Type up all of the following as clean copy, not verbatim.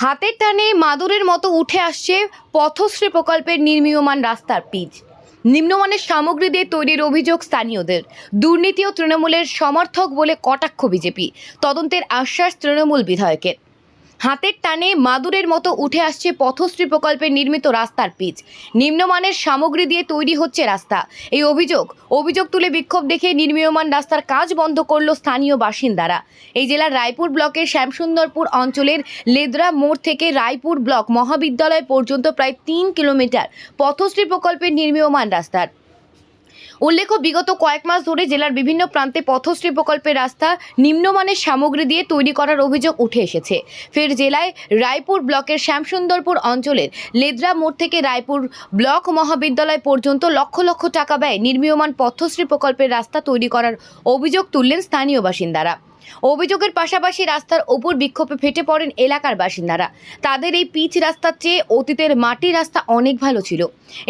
হাতের টানে মাদুরের মতো উঠে আসছে পথশ্রী প্রকল্পের নির্মীয়মান রাস্তার পিচ। নিম্নমানের সামগ্রী দিয়ে তৈরির অভিযোগ স্থানীয়দের। দুর্নীতি ও তৃণমূলের সমর্থক বলে কটাক্ষ বিজেপি। তদন্তের আশ্বাস তৃণমূল বিধায়কের। হাতের টানে মাদুরের মতো উঠে আসছে পথশ্রী প্রকল্পের নির্মিত রাস্তার পিচ। নিম্নমানের সামগ্রী দিয়ে তৈরি হচ্ছে রাস্তা। এই অভিযোগ তুলে বিক্ষোভ দেখে নির্মীয়মান রাস্তার কাজ বন্ধ করল স্থানীয় বাসিন্দারা। এই জেলার রায়পুর ব্লকের শ্যামসুন্দরপুর অঞ্চলের লেদরা মোড় থেকে রায়পুর ব্লক মহাবিদ্যালয় পর্যন্ত প্রায় 3 কিলোমিটার পথশ্রী প্রকল্পের নির্মীয়মান রাস্তার। উল্লেখ্য, বিগত কয়েক মাস ধরে জেলার বিভিন্ন প্রান্তে পথশ্রী প্রকল্পের রাস্তা নিম্নমানের সামগ্রী দিয়ে তৈরি করার অভিযোগ উঠে এসেছে। ফের জেলায় রায়পুর ব্লকের শ্যামসুন্দরপুর অঞ্চলের লেদরা মোড় থেকে রায়পুর ব্লক মহাবিদ্যালয় পর্যন্ত লক্ষ লক্ষ টাকা ব্যয়ে নির্মীয়মান পথশ্রী প্রকল্পের রাস্তা তৈরি করার অভিযোগ তুললেন স্থানীয় বাসিন্দারা। অভিযোগের পাশাপাশি রাস্তার ওপর বিক্ষোভে ফেটে পড়েন এলাকার বাসিন্দারা। তাদের এই পিচ রাস্তার চেয়ে অতীতের মাটির রাস্তা অনেক ভালো ছিল।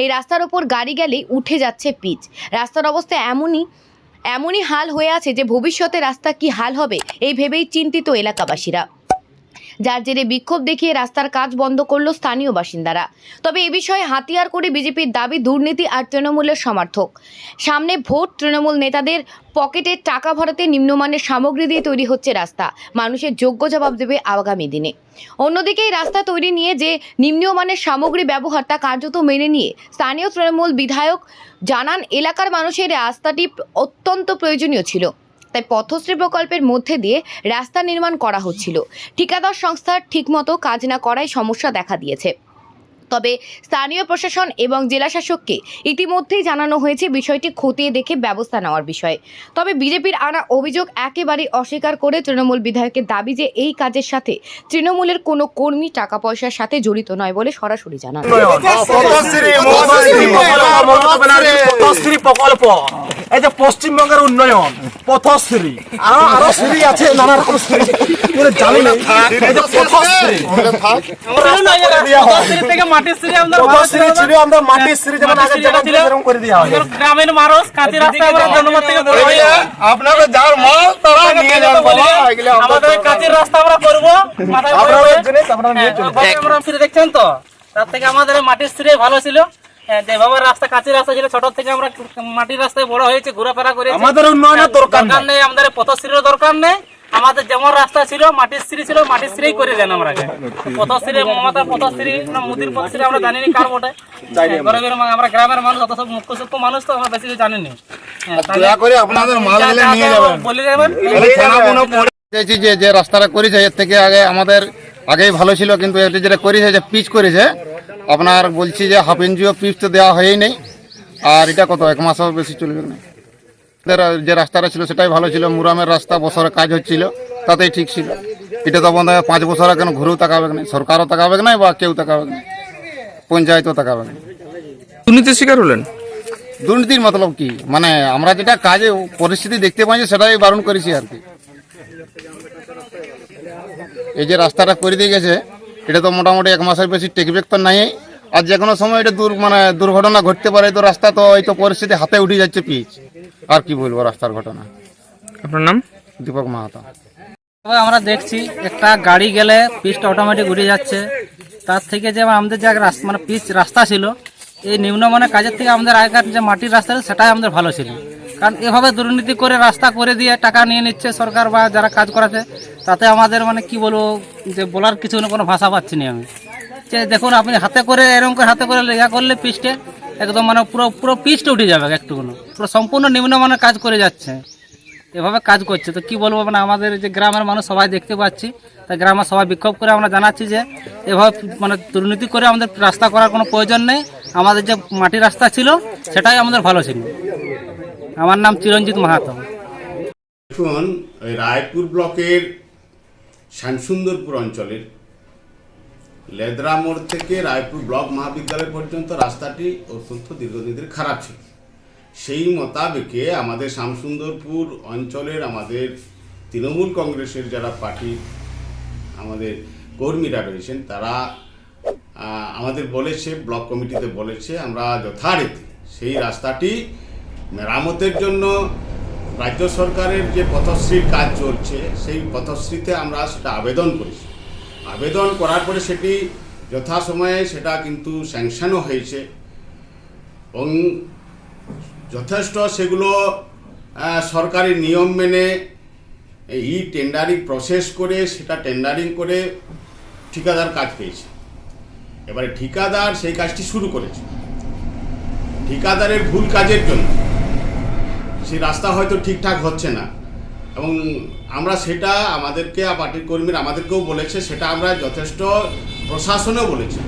এই রাস্তার ওপর গাড়ি গেলেই উঠে যাচ্ছে পিচ। রাস্তার অবস্থা এমনই হাল হয়ে আছে যে ভবিষ্যতে রাস্তা কি হাল হবে এই ভেবেই চিন্তিত এলাকাবাসীরা, যার জেরে বিক্ষোভ দেখিয়ে রাস্তার কাজ বন্ধ করল স্থানীয় বাসিন্দারা। তবে এ বিষয়ে হাতিয়ার করে বিজেপির দাবি, দুর্নীতি আর তৃণমূলের সমর্থক। সামনে ভোট, তৃণমূল নেতাদের পকেটে টাকা ভরাতে নিম্নমানের সামগ্রী দিয়ে তৈরি হচ্ছে রাস্তা। মানুষের যোগ্য জবাব দেবে আগামী দিনে। অন্যদিকে এই রাস্তা তৈরি নিয়ে যে নিম্নমানের সামগ্রী ব্যবহার তা কার্যত মেনে নিয়ে স্থানীয় তৃণমূল বিধায়ক জানান, এলাকার মানুষের রাস্তাটি অত্যন্ত প্রয়োজনীয় ছিল, তাই পথশ্রী প্রকল্পের মধ্যে দিয়ে রাস্তা নির্মাণ করা হচ্ছিল। ঠিকাদার সংস্থার ঠিকমতো কাজ না করায় সমস্যা দেখা দিয়েছে। তবে স্থানীয় প্রশাসন এবং জেলাশাসককে ইতিমধ্যেই জানানো হয়েছে বিষয়টি খতিয়ে দেখে ব্যবস্থা নেওয়ার বিষয়ে। তবে বিজেপির আনা অভিযোগ একেবারেই অস্বীকার করে তৃণমূল বিধায়কের দাবি যে এই কাজের সাথে তৃণমূলের কোনো কর্মী টাকা পয়সার সাথে জড়িত নয় বলে সরাসরি জানান। এই যে পশ্চিমবঙ্গের উন্নয়ন পথশ্রী আরো শ্রী আছে, নানা রকম শ্রী জানি না। গ্রামের মানুষ কাঁচি রাস্তা আমাদের কাঁচির রাস্তা আমরা করবো। দেখছেন তো, তার থেকে আমাদের মাটির স্ত্রী ভালো ছিল। যেভাবে রাস্তা কাঁচি রাস্তা ছিল, ছোট থেকে আমরা মাটির রাস্তায় বড় হয়েছে, ঘোরাফেরা করে। আমাদের উন্নয়নের দরকার নেই, আমাদের পথশ্রীর দরকার নেই। আমাদের যেমন রাস্তা ছিল, মাটির স্ত্রী ছিল, মাটির স্ত্রী করে দেন। আমরা পথশ্রী, মমতার পথশ্রী, মোদীর পথশ্রী আমরা জানিনি কার বটে। আমরা গ্রামের মানুষ, অত সব মুখ্য সূক্ষ্ম মানুষ তো আমরা বেশি জানিনি। বলে যাবেন যে রাস্তাটা করেছে এর থেকে আগেই ভালো ছিল, কিন্তু এটা যেটা করেছে যে পিচ করেছে, আপনার বলছি যে হাফ ইঞ্চিও পিচ তো দেওয়া হয়ই নেই। আর এটা কত 1 মাসও বেশি চলবে না। যে রাস্তাটা ছিল সেটাই ভালো ছিল, মুরামের রাস্তা বছরে কাজ হচ্ছিল, তাতেই ঠিক ছিল। এটা তো বন্ধ 5 বছর কেন ঘুরেও তাকাবে না, সরকারও তাকাবে না বা কেউ তাকাবে না, পঞ্চায়েতও তাকাবে না। দুর্নীতির শিকার হলেন? দুর্নীতির মতলব কি, মানে আমরা যেটা কাজে পরিস্থিতি দেখতে পাই সেটাই বারণ করেছি আর কি। এই যে রাস্তাটা করে দিয়ে গেছে, এটা তো মোটামুটি 1 মাসের বেশি টেকবেক তো নাই। আর যে কোনো সময় এটা দুর্ঘটনা ঘটতে পারে। তো রাস্তা তো এই তো পরিস্থিতি হাতে উঠে যাচ্ছে পিচ। আর কি বলবো রাস্তার ঘটনা। আপনার নাম? দীপক মাহাতো। আমরা দেখছি একটা গাড়ি গেলে পিচটা অটোমেটিক উঠে যাচ্ছে। তার থেকে যে আমাদের যে পিচ রাস্তা ছিল, এই নিম্নমানের কাজের থেকে আমাদের আগেকার যে মাটির রাস্তা সেটাই আমাদের ভালো ছিল। কারণ এভাবে দুর্নীতি করে রাস্তা করে দিয়ে টাকা নিয়ে নিচ্ছে সরকার বা যারা কাজ করাছে, তাতে আমাদের কি বলবো, যে বলার কিছু কোনো ভাষা পাচ্ছি না আমি। যে দেখুন, আপনি হাতে করে এরকম করে হাতে করে লেখা করলে পিচটে একদম পুরো পিচটা উঠে যাবে। একটুকুনো পুরো সম্পূর্ণ নিম্নমানের কাজ করে যাচ্ছে, এভাবে কাজ করছে। তো কি বলবো, আমাদের যে গ্রামের মানুষ সবাই দেখতে পাচ্ছি, তাই গ্রামের সবাই বিক্ষোভ করে আমরা জানাচ্ছি যে এভাবে দুর্নীতি করে আমাদের রাস্তা করার কোনো প্রয়োজন নেই। আমাদের যে মাটির রাস্তা ছিল সেটাই আমাদের ভালো ছিল। আমার নাম চিরঞ্জিত মাহাতো। দেখুন, রায়পুর ব্লকের শ্যামসুন্দরপুর অঞ্চলের লেদরা মোড় থেকে রায়পুর ব্লক মহাবিদ্যালয় পর্যন্ত রাস্তাটি অত্যন্ত দীর্ঘদিনের খারাপ ছিল। সেই মোতাবেকে আমাদের শ্যামসুন্দরপুর অঞ্চলের আমাদের তৃণমূল কংগ্রেসের যারা পার্টির আমাদের কর্মীরা রয়েছেন, তারা আমাদের বলেছে, ব্লক কমিটিতে বলেছে, আমরা যথারীতি সেই রাস্তাটি মেরামতের জন্য রাজ্য সরকারের যে পথশ্রীর কাজ চলছে, সেই পথশ্রীতে আমরা সেটা আবেদন করেছি। আবেদন করার পরে সেটি যথাসময়ে সেটা কিন্তু স্যাংশনও হয়েছে এবং যথেষ্ট সেগুলো সরকারি নিয়ম মেনে এই টেন্ডারিং প্রসেস করে সেটা টেন্ডারিং করে ঠিকাদার কাজ পেয়েছে। এবারে ঠিকাদার সেই কাজটি শুরু করেছে, ঠিকাদারের ভুল কাজের জন্য সেই রাস্তা হয়তো ঠিকঠাক হচ্ছে না এবং আমরা সেটা আমাদেরকে পার্টির কর্মীরা আমাদেরকেও বলেছে, সেটা আমরা যথেষ্ট প্রশাসনেও বলেছি,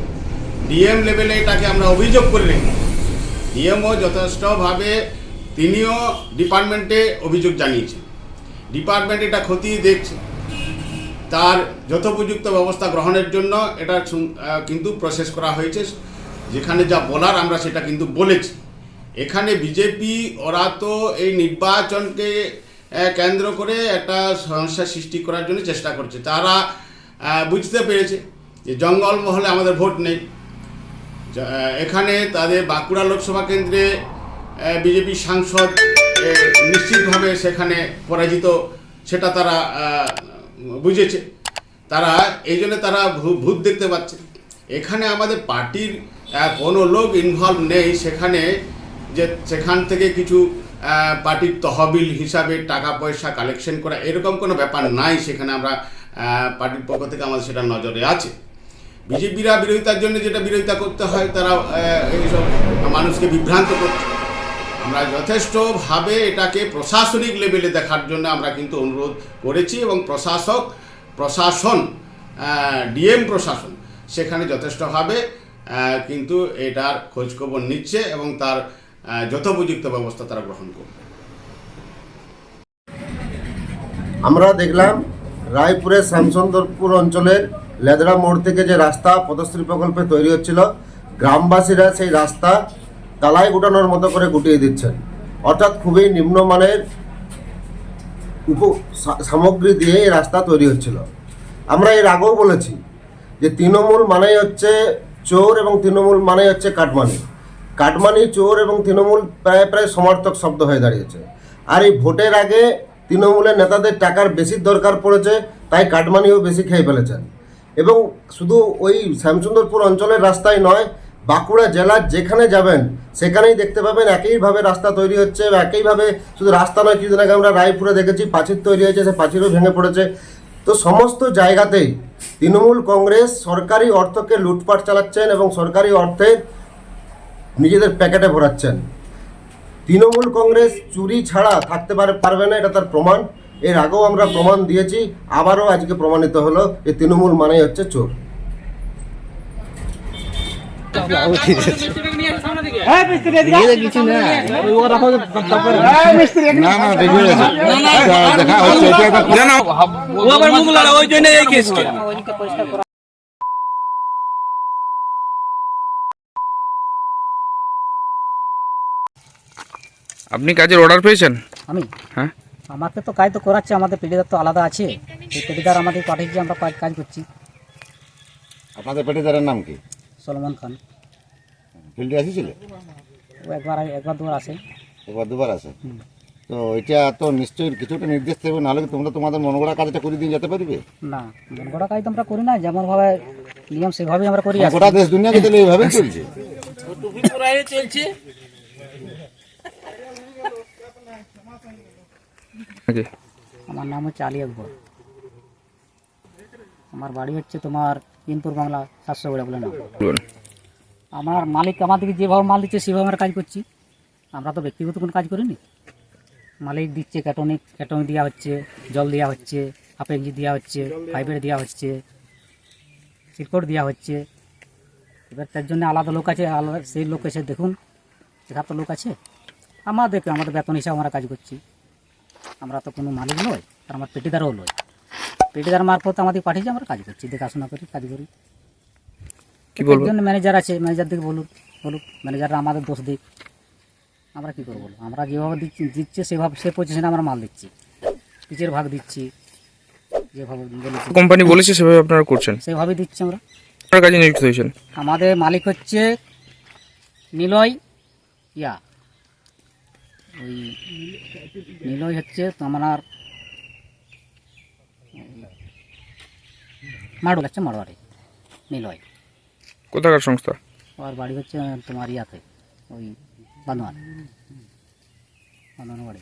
ডিএম লেভেলে এটাকে আমরা অভিযোগ করে রেখেছি। ডিএমও যথেষ্টভাবে তিনিও ডিপার্টমেন্টে অভিযোগ জানিয়েছেন, ডিপার্টমেন্ট এটা খতিয়ে দেখছে, তার যথোপযুক্ত ব্যবস্থা গ্রহণের জন্য এটা কিন্তু প্রসেস করা হয়েছে। যেখানে যা বলার আমরা সেটা কিন্তু বলেছি। এখানে বিজেপি ওরা তো এই নির্বাচনকে কেন্দ্র করে একটা সমস্যা সৃষ্টি করার জন্য চেষ্টা করছে। তারা বুঝতে পেরেছে যে জঙ্গলমহলে আমাদের ভোট নেই। এখানে তাদের বাঁকুড়া লোকসভা কেন্দ্রে বিজেপি সাংসদ নিশ্চিতভাবে সেখানে পরাজিত, সেটা তারা বুঝেছে। তারা এই জন্য তারা ভূত দেখতে পাচ্ছে। এখানে আমাদের পার্টির কোনো লোক ইনভলভ নেই সেখানে, যে সেখান থেকে কিছু পার্টির তহবিল হিসাবে টাকা পয়সা কালেকশন করা এরকম কোনো ব্যাপার নাই। সেখানে আমরা পার্টির পক্ষ থেকে আমাদের সেটা নজরে আছে। বিজেপিরা বিরোধিতার জন্য যেটা বিরোধিতা করতে হয়, তারা এইসব মানুষকে বিভ্রান্ত করছে। আমরা যথেষ্টভাবে এটাকে প্রশাসনিক লেভেলে দেখার জন্য আমরা কিন্তু অনুরোধ করেছি এবং প্রশাসন ডিএম প্রশাসন সেখানে যথেষ্টভাবে কিন্তু এটার খোঁজখবর নিচ্ছে এবং তার যথোপযুক্ত ব্যবস্থা তারা গ্রহণ করবে। আমরা দেখলাম রায়পুরের শ্যামসুন্দরপুর অঞ্চলের লেদড়া মোড় থেকে যে রাস্তা পথশ্রী প্রকল্পে তৈরি হচ্ছিল, গ্রামবাসীরা সেই রাস্তা তালাই গুটানোর মতো করে গুটিয়ে দিচ্ছেন। অর্থাৎ খুবই নিম্নমানের সামগ্রী দিয়ে এই রাস্তা তৈরি হচ্ছিল। আমরা এর আগেও বলেছি যে তৃণমূল মানেই হচ্ছে চোর এবং তৃণমূল মানেই হচ্ছে কাটমানি। কাটমানি, চোর এবং তৃণমূল প্রায় প্রায় সমার্থক শব্দ হয়ে দাঁড়িয়েছে। আর এই ভোটের আগে তৃণমূলের নেতাদের টাকার বেশি দরকার পড়েছে, তাই কাটমানিও বেশি খেয়ে ফেলেছেন। এবং শুধু ওই শ্যামসুন্দরপুর অঞ্চলের রাস্তায় নয়, বাঁকুড়া জেলার যেখানে যাবেন সেখানেই দেখতে পাবেন একইভাবে রাস্তা তৈরি হচ্ছে। একইভাবে শুধু রাস্তা নয়, কিছুদিন আগে আমরা রায়পুরে দেখেছি প্রাচীর তৈরি হয়েছে, সে প্রাচীরও ভেঙে পড়েছে। তো সমস্ত জায়গাতেই তৃণমূল কংগ্রেস সরকারি অর্থকে লুটপাট চালাচ্ছেন এবং সরকারি অর্থে নিজেদের প্যাকেটে ভরাচ্ছেন। তৃণমূল কংগ্রেস চুরি ছাড়া থাকতে পারবে না, এটা তার প্রমাণ। এর আগেও আমরা প্রমাণ দিয়েছি, আবারও আজকে প্রমাণিত হলো যে তৃণমূল মানেই হচ্ছে চোর। আপনি কাজের অর্ডার পেয়েছেন? আমি হ্যাঁ, আমাকে তো কাজ তো করাচ্ছে, আমাদের পেটিদার তো আলাদা আছে। সেই পেটিদার আমাদের পাঠিয়েছে, আমরা কাজ করছি। আপনাদের পেটিদারের নাম কি? সলমন খান। ফিল্ডে আসিছিল? ও একবার দুবার আসে। একবার দুবার আসে। তো এটা তো নিশ্চয়ই কিছুটা নির্দেশ দেবে, নাহলে কি তোমরা তোমাদের মন গড়া কাজটা করে দিয়ে যেতে পারবে? না, মন গড়া কাজ তো আমরা করি না, যেমন ভাবে নিয়ম সেভাবেই আমরা করি। গোটা দেশ দুনিয়াকে তাহলে এইভাবেই চলছে। আমার নাম হচ্ছে আলী আকবর। আমার বাড়ি হচ্ছে তোমার ইনপুর বাংলা 700 বলে নাম। আমার মালিক আমাদেরকে যেভাবে মাল দিচ্ছে সেভাবে আমরা কাজ করছি। আমরা তো ব্যক্তিগত কোনো কাজ করিনি। মালিক দিচ্ছে, ক্যাটনিক দেওয়া হচ্ছে, জল দেওয়া হচ্ছে, আপেঞ্জি দেওয়া হচ্ছে, ফাইবার দেওয়া হচ্ছে, সিলকোট দেওয়া হচ্ছে। এবার তার জন্য আলাদা লোক আছে, আলাদা সেই লোক এসে দেখুন, এখানে তো লোক আছে। আমাদের বেতন হিসাবে আমরা কাজ করছি। আমরা তো কোনো মালিক নয়, আর আমার পেটিদারও নয়। পেটিদার মারফত আমাদের পাঠিয়েছে, আমরা কাজ করছি, দেখাশোনা করি, কাজ করি। কি বলবো? একজন ম্যানেজার আছে, ম্যানেজার দিকে বলুক, ম্যানেজাররা আমাদের দোষ দিক, আমরা কী করবো? আমরা যেভাবে দিচ্ছে সেভাবে, সে পজিশনে আমরা মাল দিচ্ছি, পিচের ভাগ দিচ্ছি, যেভাবে বলেছি কোম্পানি বলেছে সেভাবে আপনারা করছেন, সেভাবে দিচ্ছি আমরা। আপনার কাজে নিযুক্ত হয়েছেন? আমাদের মালিক হচ্ছে নিলয় ওই নিলয় হচ্ছে তোমার মাড়ু লাগছে মাড়োয়ারে নীলয়। কোথাকার সংস্থা? ওর বাড়ি হচ্ছে তোমার ইয়াতে ওই বান্দোয়ান বাড়ি।